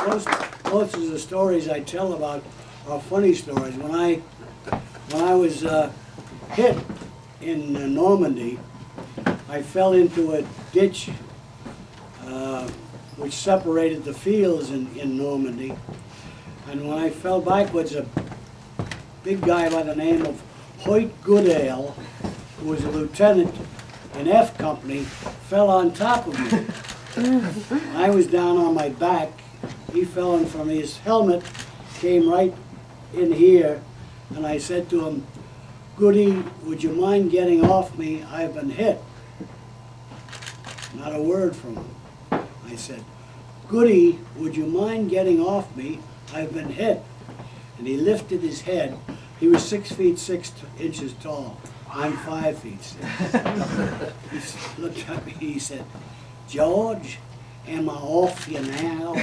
most of the stories I tell about are funny stories. When I was hit in Normandy, I fell into a ditch which separated the fields in Normandy. And when I fell backwards, a big guy by the name of Hoyt Goodale, who was a lieutenant in F Company, fell on top of me. I was down on my back. He fell in from his helmet, came right in here, and I said to him, "Goody, would you mind getting off me? I've been hit." Not a word from him. I said, "Goody, would you mind getting off me? I've been hit." And he lifted his head. He was 6 feet 6 inches tall. I'm 5 feet 6. He looked at me, he said, "George, am I off you now?"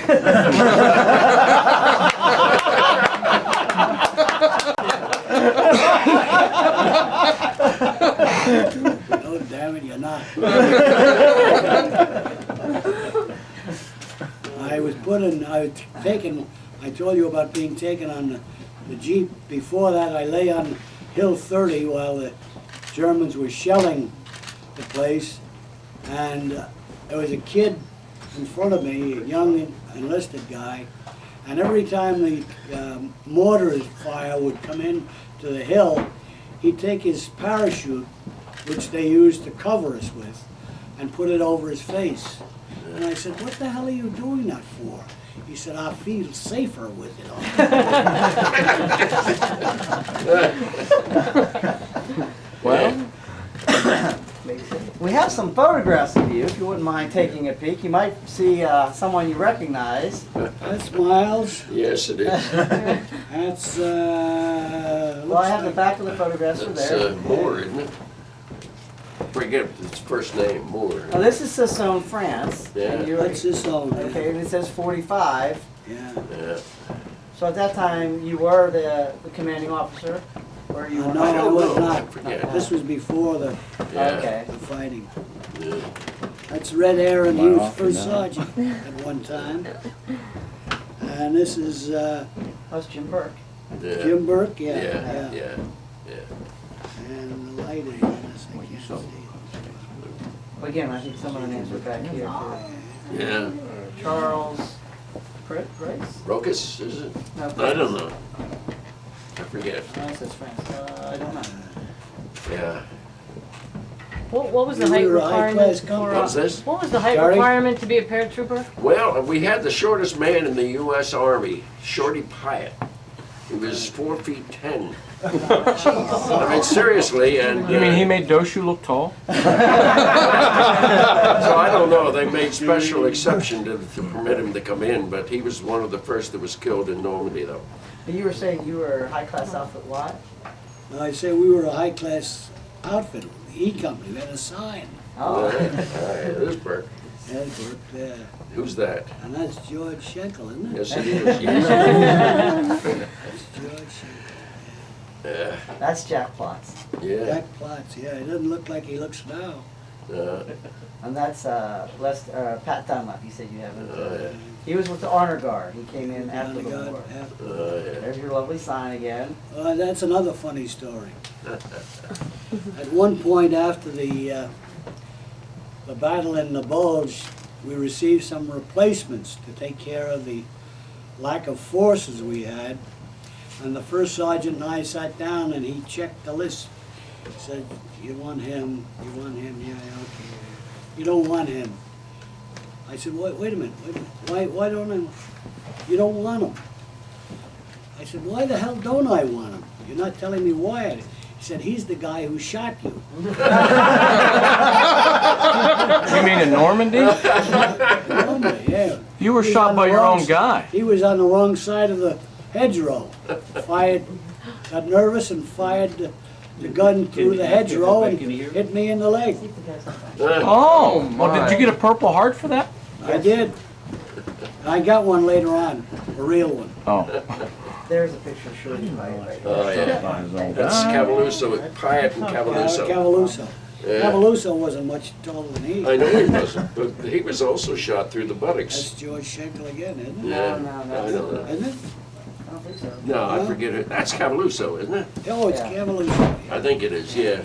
"No, damn it, you're not." I was taken, I told you about being taken on the Jeep. Before that, I lay on Hill 30 while the Germans were shelling the place, and there was a kid in front of me, a young enlisted guy, and every time the mortar fire would come in to the hill, he'd take his parachute, which they used to cover us with, and put it over his face. And I said, "What the hell are you doing that for?" He said, "I feel safer with it on." Well, we have some photographs of you, if you wouldn't mind taking a peek. You might see someone you recognize. That's Miles. yes, it is. That's, Well, I have the back of the photographs are It's there. Moore, isn't it? Forget its first name, Moore. Now, this is Sassone, France. Yeah. And you're, that's his own. okay, and it says 45. Yeah. Yeah. So at that time, you were the commanding officer? Or you were No, I I don't was know. I not. forget. This was before the Yeah. Okay. fighting. Yeah. That's Red Aaron, he Am I was off first now? sergeant at one time. And this is That's Jim Burke. Yeah. Jim Burke, Yeah. yeah. Yeah. Yeah. And the light is, I can't see. But again, I think some of the names are back here too. Yeah. Charles Price? Rocus, is it? No, I don't know. I forget. No, it says France. I don't know. Yeah. What was the We height were a high-class requirement for, company. What's this? what was the height Sorry? requirement to be a paratrooper? Well, we had the shortest man in the U.S. Army, Shorty Pyatt. He was 4 feet 10. I mean, seriously, and You mean he made Doshu look tall? so I don't know. They made special exception to permit him to come in, but he was one of the first that was killed in Normandy, though. But you were saying you were high class outfit what? I say we were a high-class outfit, E Company, we had a sign. Oh. There's Burke. Yeah, Burke, yeah. Who's that? And that's George Schenkel, isn't it? Yes, it is. Yes. That's George Schenkel. Yeah. That's Jack Plotz. Yeah. Jack Plotz, yeah, he doesn't look like he looks now. And that's Pat Dunlap. You said you haven't. Yeah. He was with the Honor Guard. He came in after the God, war. after. Yeah. There's your lovely sign again. That's another funny story. At one point after the battle in the Bulge, we received some replacements to take care of the lack of forces we had. And the first sergeant and I sat down and he checked the list. He said, "You want him, you want him, yeah, okay. You don't want him." I said, wait a minute. Why don't I, you don't want him? I said, "Why the hell don't I want him? You're not telling me why." He said, "He's the guy who shot you." You mean in Normandy? Yeah. You were He was shot on by the your wrong own guy. He was on the wrong side of the hedgerow. Fired, got nervous and fired the gun through the hedgerow and hit me in the leg. Oh, well, did you get a Purple Heart for that? I did. I got one later on, a real one. Oh. There's a picture of Shirley right there. Oh, yeah. By his own That's guy. Cavaluso, Pyatt and Cavaluso. Cavaluso. Yeah. Cavaluso wasn't much taller than he. I know he wasn't, but he was also shot through the buttocks. That's George Schenkel again, isn't it? Yeah, No, I know that. Isn't it? I don't think so. No, I forget it. That's Cavaluso, isn't it? Oh, it's Yeah. Cavaluso. I think it is, yeah.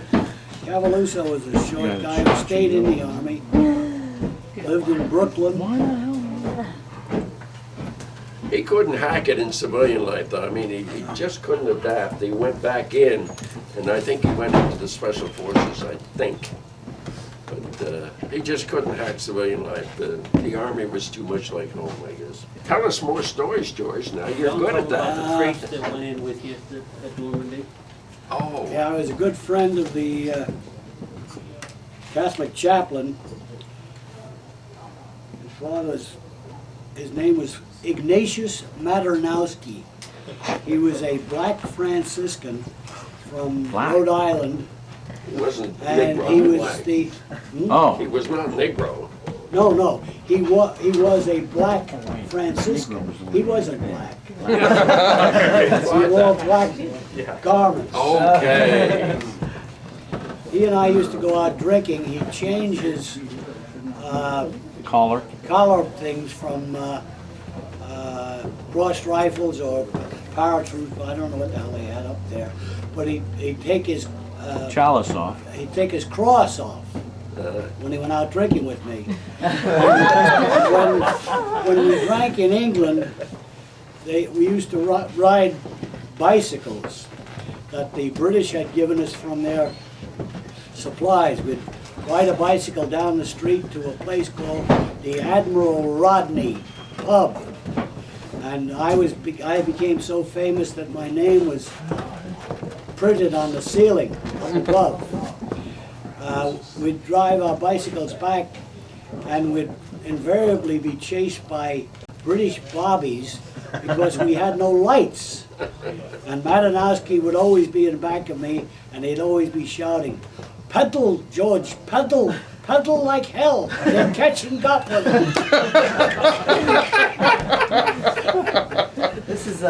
Cavaluso was a short Yeah, guy who stayed in the Army, lived in Brooklyn. Why the hell? He couldn't hack it in civilian life, though. I mean, he just couldn't adapt. He went back in, and I think he went into the Special Forces, I think. But he just couldn't hack civilian life. The Army was too much like home, I guess. Tell us more stories, George. Now, you're good at that. The priest that went in with you at Normandy. Oh, Yeah, I was a good friend of the Catholic chaplain. His name was Ignatius Maternowski. He was a black Franciscan from Black? Rhode Island, he wasn't and Negro. he was Black. the Oh, He was not Negro. no, he was a black Franciscan. He wasn't black. He wore black garments. Okay. He and I used to go out drinking. He'd change his collar. collar things from crossed rifles or paratroops. I don't know what the hell he had up there, but he'd take his Chalice off. he'd take his cross off when he went out drinking with me. when we drank in England, we used to ride bicycles that the British had given us from their supplies. We'd ride a bicycle down the street to a place called the Admiral Rodney Pub. And I became so famous that my name was printed on the ceiling of the pub. We'd drive our bicycles back and we'd invariably be chased by British bobbies because we had no lights. And Madanowski would always be in the back of me and he'd always be shouting, "Pedal, George, pedal, pedal like hell, they're catching Gotland." This is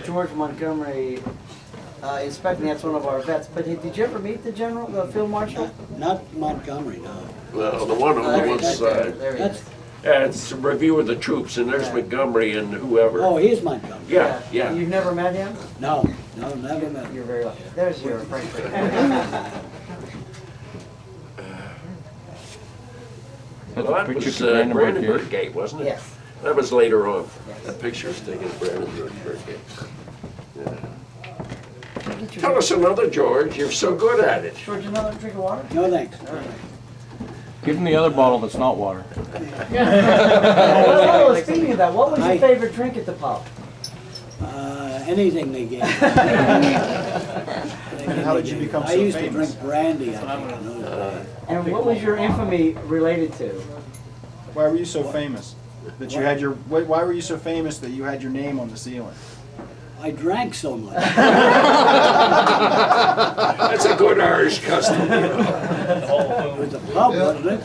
George Montgomery inspecting. That's one of our vets. But did you ever meet the general, the field marshal? Not Montgomery, no. Well, the one on one side. There he That's, is. It's a review of the troops, and there's Yeah. Montgomery and whoever. oh, he's Montgomery. Yeah, yeah. You've never met him? No, never met him. You're very lucky. There's your French. That's Well, a that picture was of Brandenburg Gate. Brandenburg Gate, wasn't it? Yes. That was later on. Yes. That picture was taken at Brandenburg Gate. Yeah. Tell us another, George. You're so good at it. George, another drink of water? No thanks. Give him the other bottle that's not water. Oh, speaking of that, what was your Hi. favorite drink at the pub? Anything they gave me. How did you become I so used to famous? drink brandy, I think, in those days. And what was your infamy related to? Why were you so famous? That you had your. Why were you so famous that you had your name on the ceiling? I drank so much. That's a good Irish custom. It was a pub, wasn't it?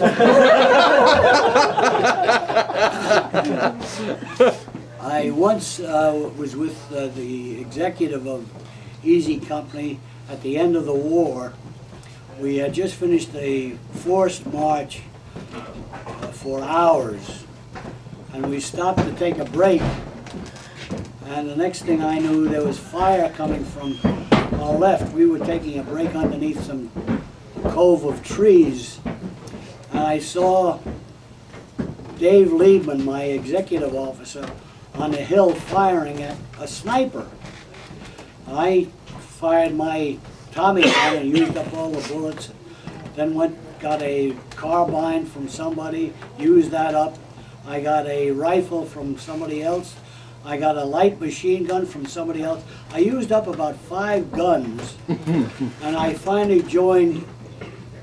I once was with the executive of Easy Company at the end of the war. We had just finished a forced march for hours, and we stopped to take a break. And the next thing I knew, there was fire coming from our left. We were taking a break underneath some cove of trees, and I saw Dave Liebman, my executive officer, on the hill firing at a sniper. I fired my Tommy gun and used up all the bullets, then got a carbine from somebody, used that up. I got a rifle from somebody else. I got a light machine gun from somebody else. I used up about 5 guns, and I finally joined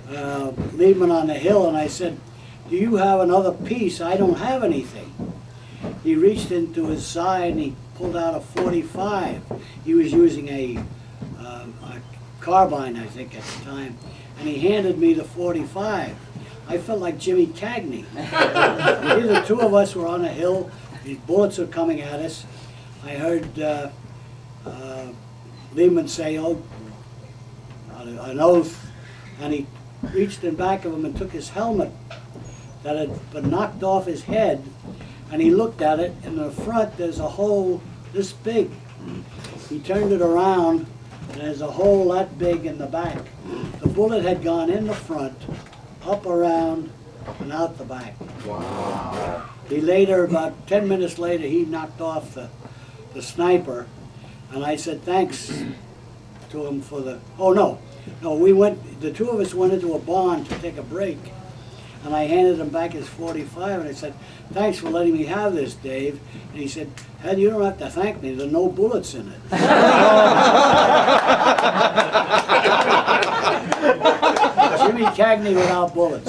Liebman on the hill, and I said, "Do you have another piece? I don't have anything." He reached into his side and he pulled out a .45. He was using a carbine, I think, at the time, and he handed me the .45. I felt like Jimmy Cagney. Here the two of us were on a hill. These bullets were coming at us. I heard Lehman say, "Oh," an oath, and he reached in back of him and took his helmet that had been knocked off his head, and he looked at it. In the front, there's a hole this big. He turned it around, and there's a hole that big in the back. The bullet had gone in the front, up around, and out the back. Wow. He later, about 10 minutes later, he knocked off the sniper, and I said thanks to him for the, oh no, we went, the two of us went into a barn to take a break, and I handed him back his .45, and I said, thanks for letting me have this, Dave. And he said, Ed, you don't have to thank me, there are no bullets in it. Jimmy Cagney without bullets.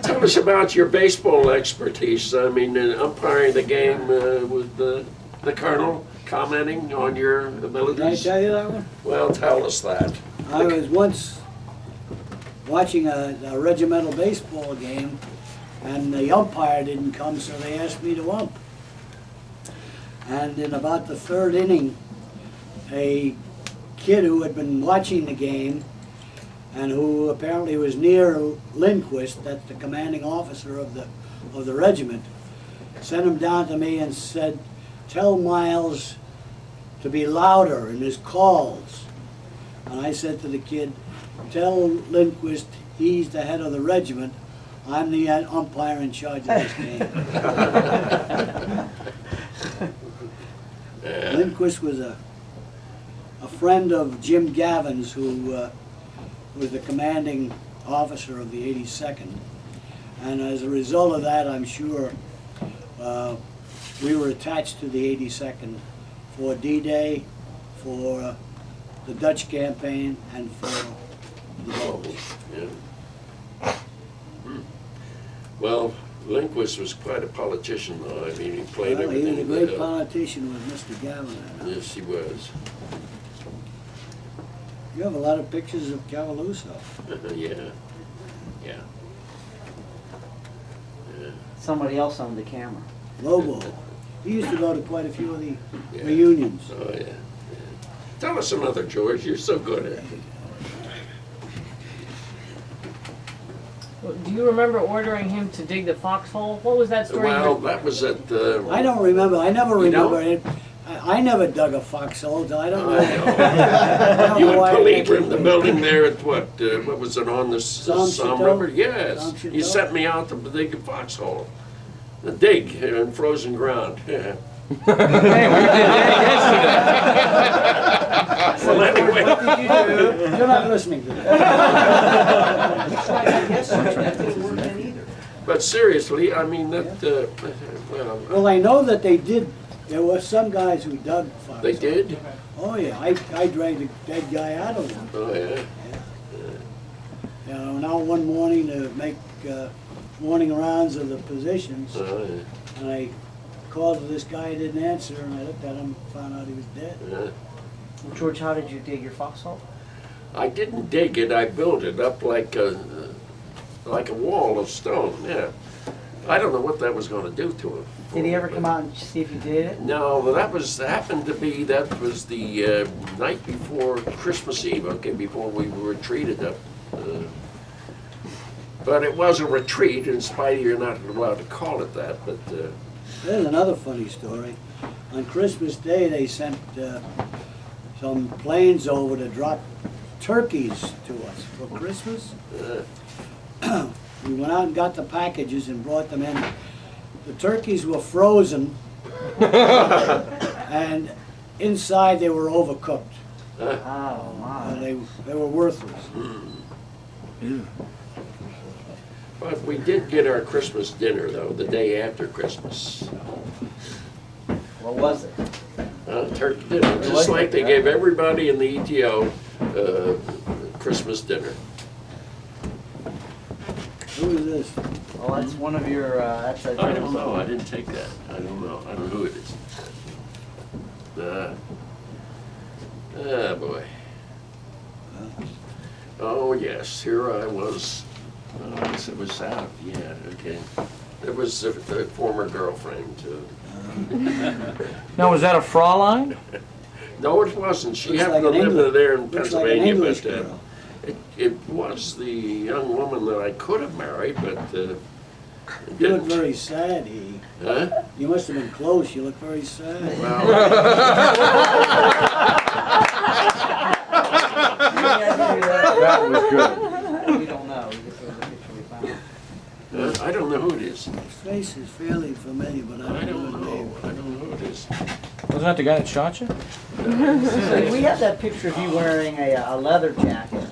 Tell us about your baseball expertise. I mean, umpiring the game with the Colonel commenting on your Did I abilities. tell you that one? Well, tell us that. I was once watching a regimental baseball game, and the umpire didn't come, so they asked me to ump. And in about the third inning, a kid who had been watching the game and who apparently was near Lindquist, that's the commanding officer of the regiment, sent him down to me and said, tell Miles to be louder in his calls. And I said to the kid, tell Lindquist he's the head of the regiment, I'm the umpire in charge of this game. Lindquist was a friend of Jim Gavin's, who was the commanding officer of the 82nd. And as a result of that, I'm sure we were attached to the 82nd for D-Day, for the Dutch campaign, and for the Bulge. Yeah. Well, Lindquist was quite a politician, though. I mean, he played Well, he was a everything. great politician with Mr. Gavin. I know. Yes, he was. You have a lot of pictures of Cavaluso. Yeah. Yeah. Yeah. Somebody else on the camera. Lobo. He used to go to quite a few of the Yeah. reunions. Oh, yeah. Yeah. Tell us another, George. You're so good at it. Do you remember ordering him to dig the foxhole? What was that story? Well, that was at the. I don't remember. I never You don't? remember it. I never dug a foxhole. I don't know. I know. You know why and I Philippe were in can't the think. building there at what was it, on the Somme Somme Chateau? River? Yes. Somme Chateau? You sent me out to dig a foxhole. A dig in frozen ground. Yeah. Hey, we did that yesterday. Well, anyway. What did you do? You're not listening to that. That didn't work then either. But seriously, I mean, that, Well, I know that they did. There were some guys who dug foxholes. they did? Oh, yeah. I dragged a dead guy out of one. Oh, yeah. You know, now one morning to make morning rounds of the positions, Oh, yeah. and I called this guy, didn't answer, and I looked at him, found out he was dead. Yeah. George, how did you dig your foxhole? I didn't dig it, I built it up like a wall of stone, yeah. I don't know what that was gonna do to him. Did he ever come out and see if you did it? No, that was the night before Christmas Eve, okay, before we retreated up. But it was a retreat, in spite of you're not allowed to call it that, but, There's another funny story. On Christmas Day, they sent some planes over to drop turkeys to us for Christmas. We went out and got the packages and brought them in. The turkeys were frozen, and inside they were overcooked. Oh, my. They were worthless. but we did get our Christmas dinner, though, the day after Christmas. What was it? Turkey dinner, just like they gave everybody in the ETO Christmas dinner. Who is this? Well, that's one of your, that's a I don't gentleman. know, I didn't take that. I don't know who it is. Boy. Oh, yes, here I was. I guess it was out, yeah, okay. It was the former girlfriend, too. Now, was that a Fraulein? No, it wasn't. She Looks happened like to an live English- there in looks like an Pennsylvania, English but girl. it was the young woman that I could have married, but it You look didn't. very sad, he. Huh? You must have been close, you look very sad. Well, That was good. We don't know, we just saw the picture we found. I don't know who it is. His face is fairly familiar, but I I don't don't know his name. know. I don't know who it is. Wasn't that the guy that shot you? So we have that picture of you wearing a leather jacket.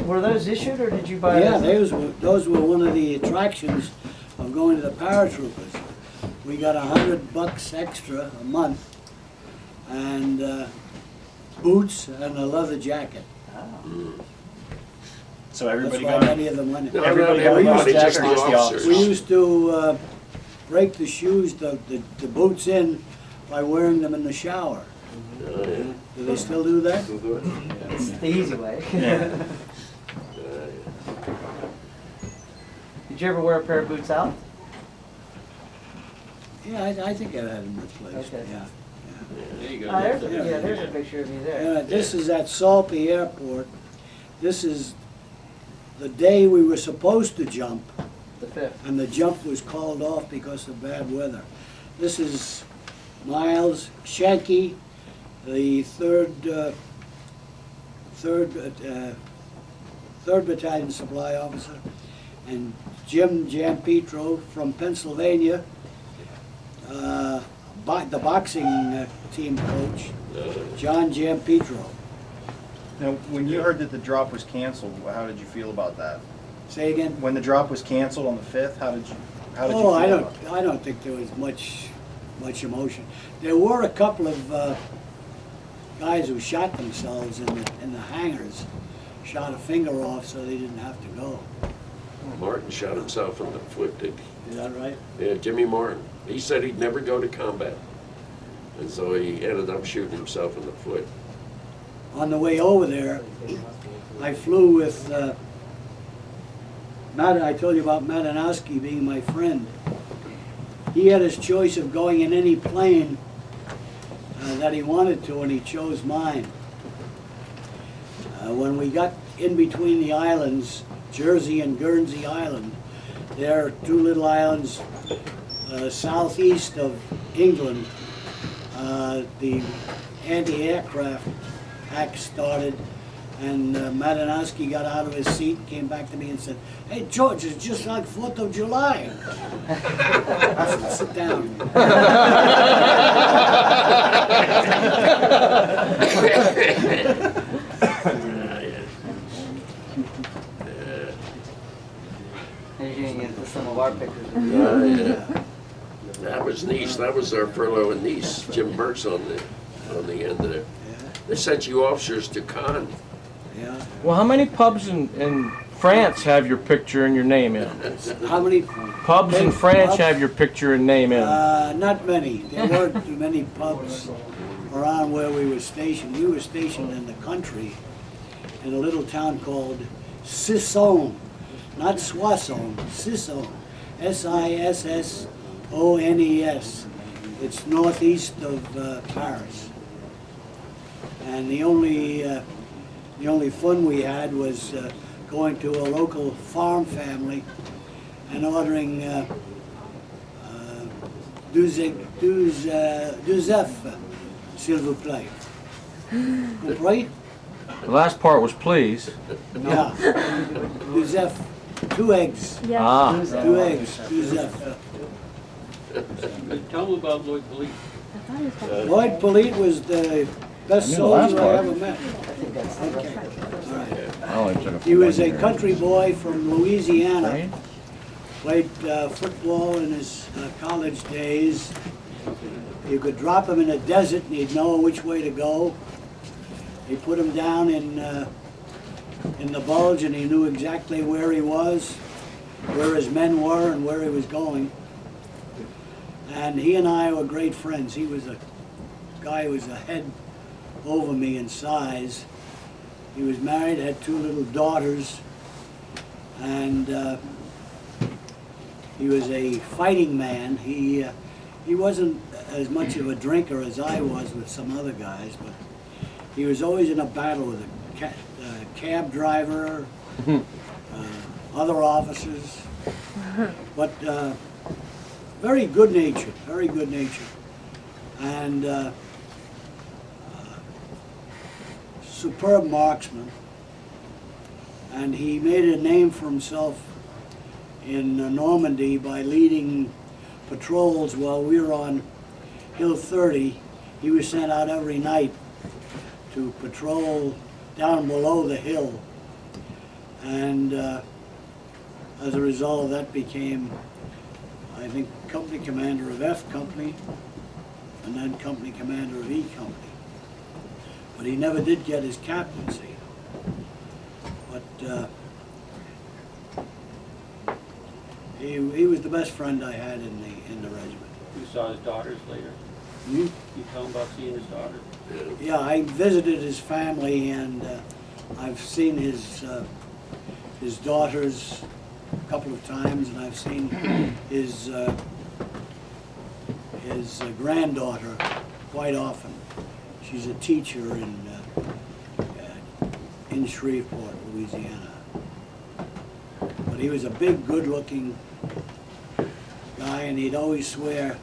Were those issued or did you buy Yeah, those? those were one of the attractions of going to the paratroopers. We got $100 extra a month, and boots and a leather jacket. So That's everybody why got many of them went. No, Everybody not got everybody, a just jacket the or just the officers. We used to break the shoes, the boots in by wearing them in the shower. Oh, yeah. Do they still do that? It's the easy way. Yeah. Did you ever wear a pair of boots out? Yeah, I think I've had them replaced, Okay. yeah. There you go. There's a picture of you there. Yeah, this is at Salpy Airport. This is the day we were supposed to jump, The 5th. and the jump was called off because of bad weather. This is Miles Shanky, the third Battalion Supply Officer, and Jim Giampietro from Pennsylvania, the boxing team coach, John Giampietro. Now, when you heard that the drop was canceled, how did you feel about that? Say again? When the drop was canceled on the 5th, how did you Oh, feel I about it? don't think there was much emotion. There were a couple of guys who shot themselves in the hangars, shot a finger off so they didn't have to go. Martin shot himself in the foot, did Is that right? he? Yeah, Jimmy Martin. He said he'd never go to combat. And so he ended up shooting himself in the foot. On the way over there, I flew with Matt. I told you about Madanowski being my friend. He had his choice of going in any plane that he wanted to, and he chose mine. When we got in between the islands, Jersey and Guernsey Island, there are two little islands southeast of England. The anti-aircraft act started, and Madanowski got out of his seat and came back to me and said, "Hey, George, it's just like 4th of July." I said, "Sit down." And you can get some of our pictures of you. Yeah. That was Nice. That was our furlough in Nice. Jim Burke's on the end there. They sent you officers to Cannes. Yeah. Well, how many pubs in France have your picture and your name in? How many? Pubs in France have your picture and name in. Not many. There weren't too many pubs around where we were stationed. We were stationed in the country, in a little town called Sisson, not Soissons, Sisson, Sissones. It's northeast of Paris. And the only fun we had was going to a local farm family and ordering deux œufs, s'il vous plaît. Compris? The last part was please. Yeah. Deux œufs, 2 eggs. Ah. 2 eggs, deux œufs. Tell them about Lloyd Police. Lloyd Polite was the best I knew the last soldier I part. ever met. I think that's the Okay. All right. I only took He was a country boy from Louisiana. Right? Played football in his college days. You could drop him in a desert and he'd know which way to go. He put him down in the Bulge and he knew exactly where he was, where his men were, and where he was going. And he and I were great friends. He was a guy who was a head over me in size. He was married, had 2 little daughters, and he was a fighting man. He wasn't as much of a drinker as I was with some other guys, but he was always in a battle with a cab driver, other officers, but very good natured, very good natured, and superb marksman. And he made a name for himself in Normandy by leading patrols while we were on Hill 30. He was sent out every night to patrol down below the hill, and as a result of that became, I think, company commander of F Company and then company commander of E Company. But he never did get his captaincy. But he was the best friend I had in the regiment. You saw his daughters later? Hmm? You tell him about seeing his daughters? Yeah, I visited his family, and I've seen his daughters a couple of times, and I've seen his granddaughter quite often. She's a teacher in Shreveport, Louisiana. But he was a big, good-looking guy, and he'd always swear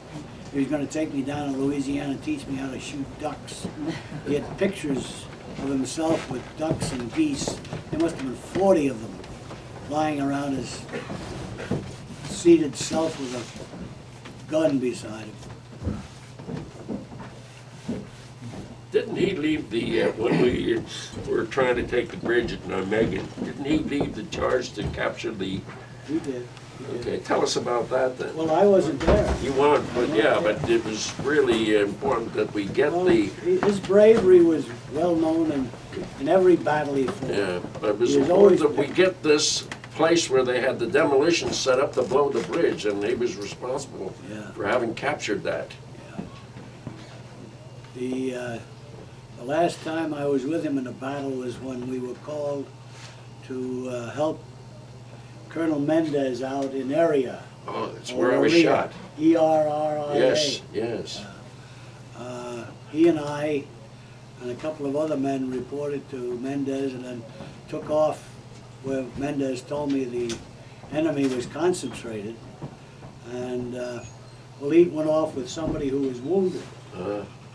he was going to take me down to Louisiana and teach me how to shoot ducks. He had pictures of himself with ducks and geese. There must have been 40 of them lying around his seated self with a gun beside him. Didn't he leave the, when we were trying to take the bridge at Megan, didn't he leave the charge to capture the, He did. okay, tell us about that then. Well, I wasn't there. You weren't, but yeah, but it was really important that we get Well, the, his bravery was well known in every battle he fought. yeah, but it was He was important always that we get this place where they had the demolition set up to blow the bridge, and he was responsible Yeah. for having captured that. The last time I was with him in a battle was when we were called to help Colonel Mendez out in Area. Oh, that's where I was shot. E-R-R-I-A. Yes, yes. He and I and a couple of other men reported to Mendez and then took off where Mendez told me the enemy was concentrated. And well, he went off with somebody who was wounded.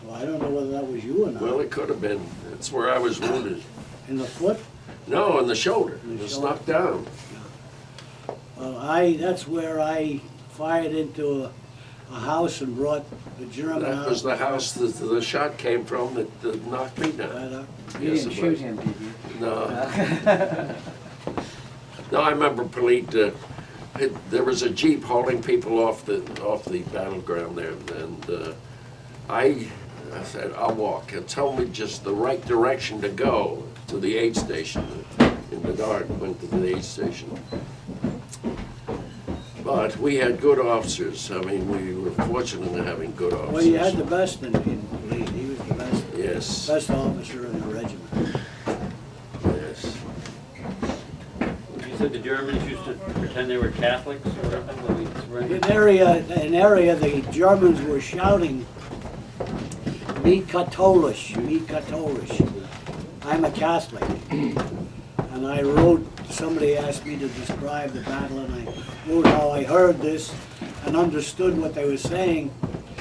Well, I don't know whether that was you or not. Well, it could have been. That's where I was wounded. In the foot? No, in the shoulder. In It the was shoulder. knocked down. Well, that's where I fired into a house and brought the German out. That was the house that the shot came from that knocked me down. Right up. You Yes, didn't it shoot was. him, did you? No. No, I remember Polite, there was a Jeep hauling people off the battleground there, and I said, I'll walk. Tell me just the right direction to go to the aid station. In the dark, went to the aid station. But we had good officers. I mean, we were fortunate in having good officers. Well, you had the best in Lead. He was the best, Yes, best officer in the regiment. yes. You said the Germans used to pretend they were Catholics or whatever when we surrendered? In area, the Germans were shouting, "Mi Katholisch, mi Katholisch." I'm a Catholic. And I wrote, somebody asked me to describe the battle, and I wrote how I heard this and understood what they were saying.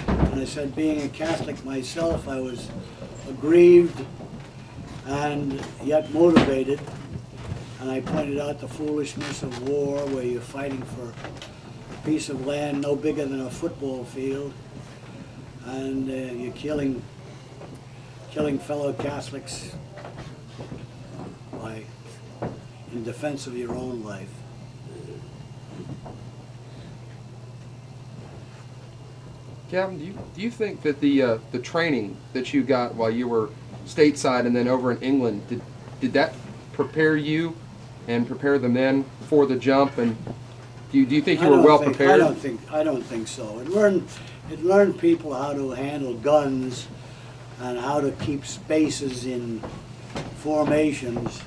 And I said, being a Catholic myself, I was aggrieved and yet motivated. And I pointed out the foolishness of war, where you're fighting for a piece of land no bigger than a football field, and you're killing fellow Catholics in defense of your own life. Captain, do you think that the training that you got while you were stateside and then over in England, did that prepare you and prepare the men for the jump? And do you think you were well prepared? I don't think so. It learned people how to handle guns and how to keep spaces in formations,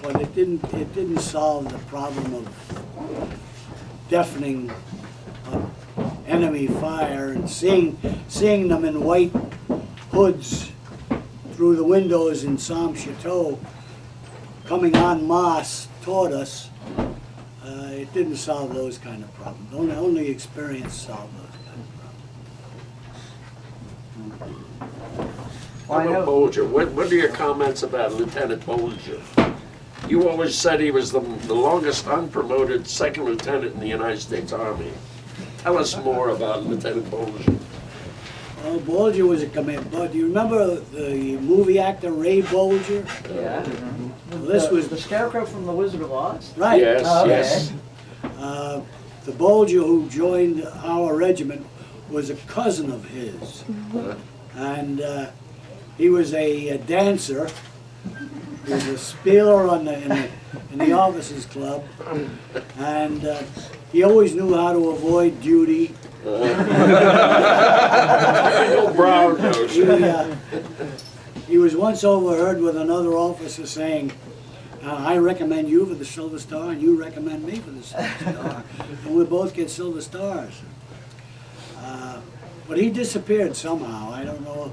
but it didn't solve the problem of deafening enemy fire and seeing them in white hoods through the windows in Sam Chateau coming en masse toward us, it didn't solve those kind of problems. Only experience solved those kind of problems. Well, I How about know- Bulger? What are your comments about Lieutenant Bulger? You always said he was the longest unpromoted second lieutenant in the United States Army. Tell us more about Lieutenant Bulger. Well, Bulger was a command. But do you remember the movie actor Ray Bulger? Yeah. Well, this was the Scarecrow from The Wizard of Oz? right. Yes, Oh, okay. yes. The Bulger who joined our regiment was a cousin of his, and he was a dancer. He was a spieler in the officers' club, and he always knew how to avoid duty. No brown nose. He was once overheard with another officer saying, I recommend you for the Silver Star, and you recommend me for the Silver Star, and we both get Silver Stars. But he disappeared somehow. I don't know.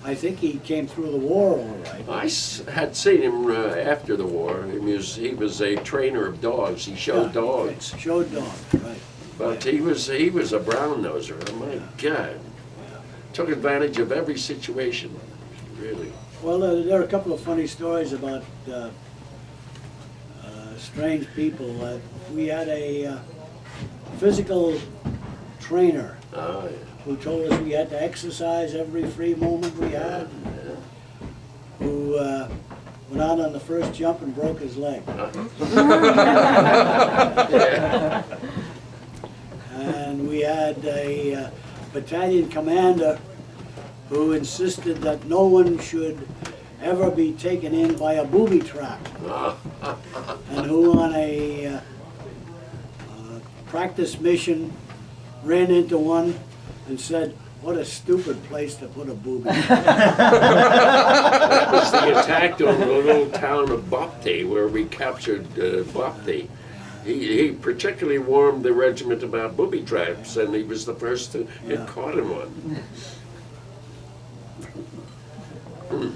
I think he came through the war all right. I had seen him after the war. He was a trainer of dogs. He showed dogs. Showed dogs, right. But he was a brown noser. Oh my God! Took advantage of every situation, really. Well, there are a couple of funny stories about strange people. We had a physical trainer Oh, yeah. who told us we had to exercise every free moment we had, who went out on the first jump and broke his leg. Yeah. And we had a battalion commander who insisted that no one should ever be taken in by a booby trap, and who on a practice mission ran into one and said, "What a stupid place to put a booby." That was the attack on the little town of Bopti, where we captured Bopti. He particularly warned the regiment about booby traps, and he was the first to get caught in one. Well,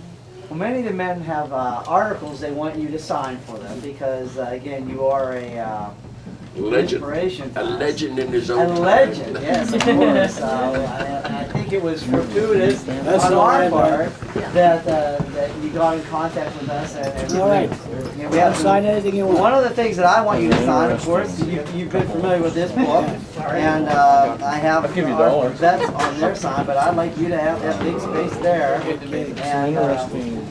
many of the men have articles they want you to sign for them because, again, you are a Legend. inspiration. A legend in his A own legend, time. yes, of course. I think it was fortuitous That's on all our right, part that you got in contact with us. And All right. we We have have sign anything you want. One of the things that I want you to sign, of course, you've been familiar with this book, and I have give you our dollars. vets on their side, but I'd like you to have that big space there. And, Interesting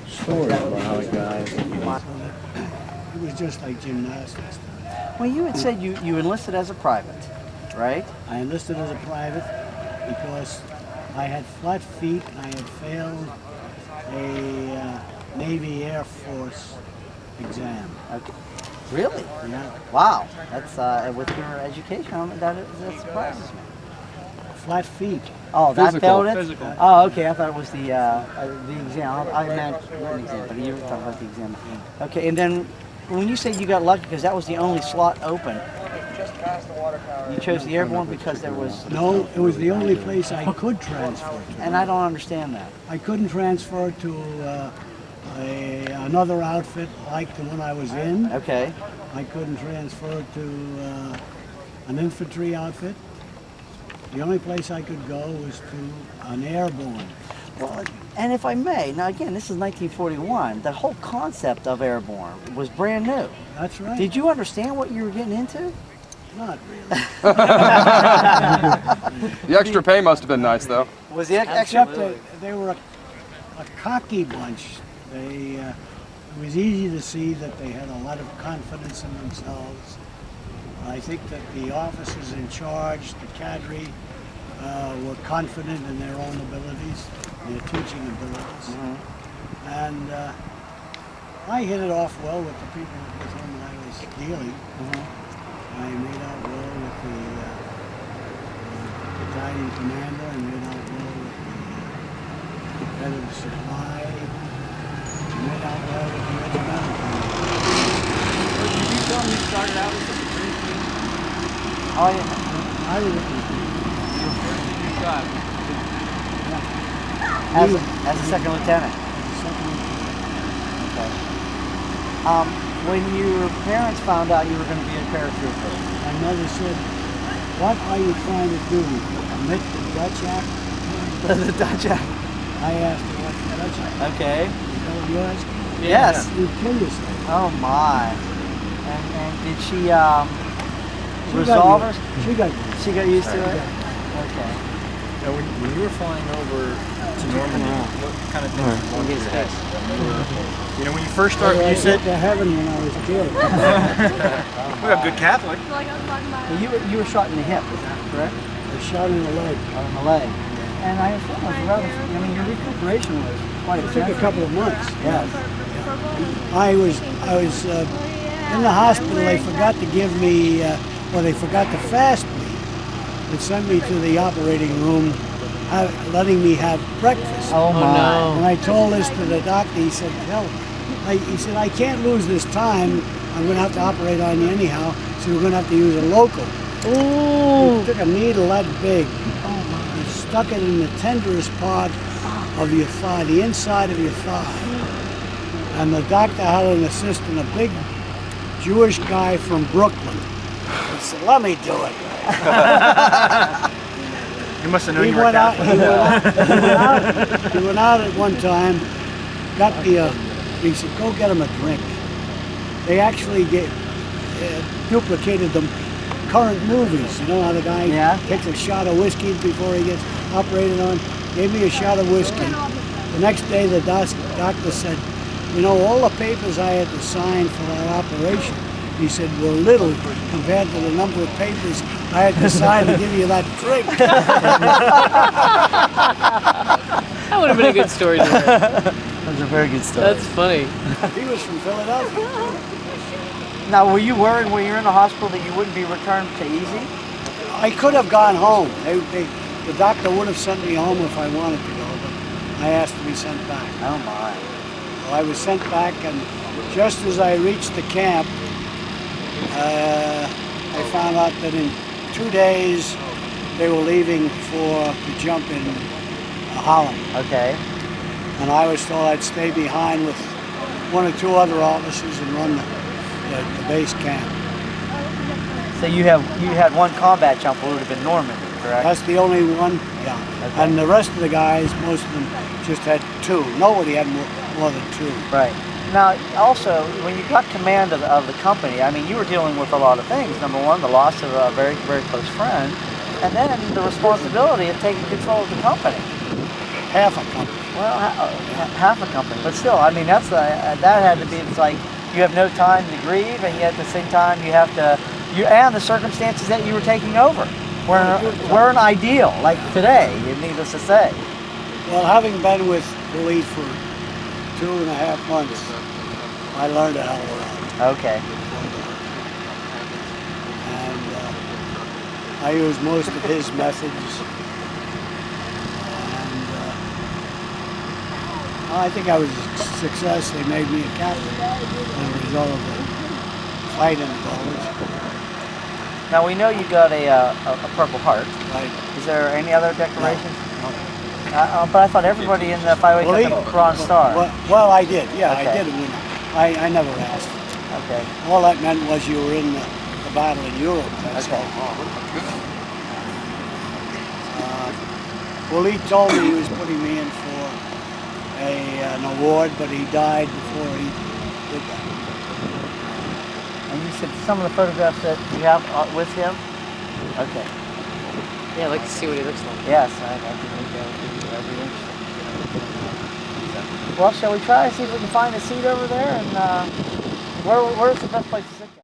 story about how he got it. It was just like gymnastics. well, you had said you enlisted as a private, right? I enlisted as a private because I had flat feet and I had failed a Navy Air Force exam. Okay. Really? Yeah, Wow. That's with your education, that surprises me. flat feet. Oh, that Physical. failed it? Physical. Oh, okay. I thought it was the exam. I meant an exam, but you were talking about the exam. Okay, and then when you say you got lucky because that was the only slot open, you chose the airborne because there was, No, it was the only place I could transfer to. and I don't understand that. I couldn't transfer to another outfit like the one I was in. Okay. I couldn't transfer to an infantry outfit. The only place I could go was to an airborne. Well, and if I may, now again, this is 1941. The whole concept of airborne was brand new. That's right. Did you understand what you were getting into? Not really. The extra pay must have been nice, though. Was it Except that they were a cocky bunch. It was easy to see that they had a lot of confidence in themselves. I think that the officers in charge, the cadre, were confident in their own abilities, their teaching abilities. And I hit it off well with the people with whom I was dealing. I made out well with the battalion commander, I made out well with the head of the supply, I made out well with the regimental commander. Did you tell him you started out with the Supreme Team? Oh, yeah. I was You shot. As, he- as a second lieutenant. second- Okay. When your parents found out you were going to be a paratrooper, My mother said, "What are you trying to do? Commit the Dutch Act?" the Dutch Act. I asked her, "What's the Dutch Act?" Okay. You know what you're asking? Yes. You kill yourself. Oh my. And did she She got resolve her? used- She got used. She got used to it? Yeah. Okay. Now, when you were flying over to Normandy, what kind of things were going through your head? You know, when you first started, I you said, went to heaven when I was a kid. "We're a good Catholic." Well, you were shot in the hip, is that correct? I shot in the leg. Or in the leg. And I assume it was rather, I mean, your recuperation was quite It took a extensive. couple of months. Yes. I was in the hospital. They forgot to give me, they forgot to fast me. They sent me to the operating room, letting me have breakfast. Oh my. When I told this to the doctor, he said, he said, I can't lose this time. I'm going to have to operate on you anyhow, so we're going to have to use a local. Ooh. He took a needle that big and stuck it in the tenderest part of your thigh, the inside of your thigh. And the doctor had an assistant, a big Jewish guy from Brooklyn. He said, "Let me do it." You must have known He you were went out. Catholic. He went out at one time, got the. He said, "Go get him a drink." They actually duplicated the current movies. You know how the guy takes a shot of whiskey before he gets operated on? Gave me a shot of whiskey. The next day, the doctor said, "You know, all the papers I had to sign for that operation," he said, "were little compared to the number of papers I had to sign to give you that drink." That would have been a good story to hear. That was a very good story. That's funny. He was from Philadelphia. Now, were you worried when you were in the hospital that you wouldn't be returned to easy? I could have gone home. The doctor would have sent me home if I wanted to go, but I asked to be sent back. Oh my. Well, I was sent back, and just as I reached the camp, I found out that in 2 days they were leaving to jump in Holland. Okay. And I was told I'd stay behind with 1 or 2 other officers and run the base camp. So you had one combat jump, it would have been Normandy, correct? That's the only one, yeah. Okay. And the rest of the guys, most of them just had 2. Nobody had more than 2. Right. Now, also, when you got command of the company, I mean, you were dealing with a lot of things. Number one, the loss of a very, very close friend, and then the responsibility of taking control of the company. Half a company. Well, half a company, but still, I mean, that had to be. It's like you have no time to grieve, and yet at the same time you have to. And the circumstances that you were taking over weren't ideal, like today. Needless to say. Well, having been with Bulge for 2.5 months, I learned a hell of a lot. Okay. And I used most of his methods. And I think I was a success. They made me a captain as a result of the fight in the Bulge. Now we know you got a Purple Heart. Right. Is there any other decorations? No. But I thought everybody in the 508 got the Bronze Star. Well, I did. Yeah, Okay. I did win. I never asked. Okay. All that meant was you were in the battle in Europe. That's Okay. all. Well, he told me he was putting me in for an award, but he died before he did that. And you said some of the photographs that you have with him? Okay. Yeah, I'd like to see what he looks like. Yes, I think that'd be interesting. Well, shall we try and see if we can find a seat over there? And where's the best place to sit?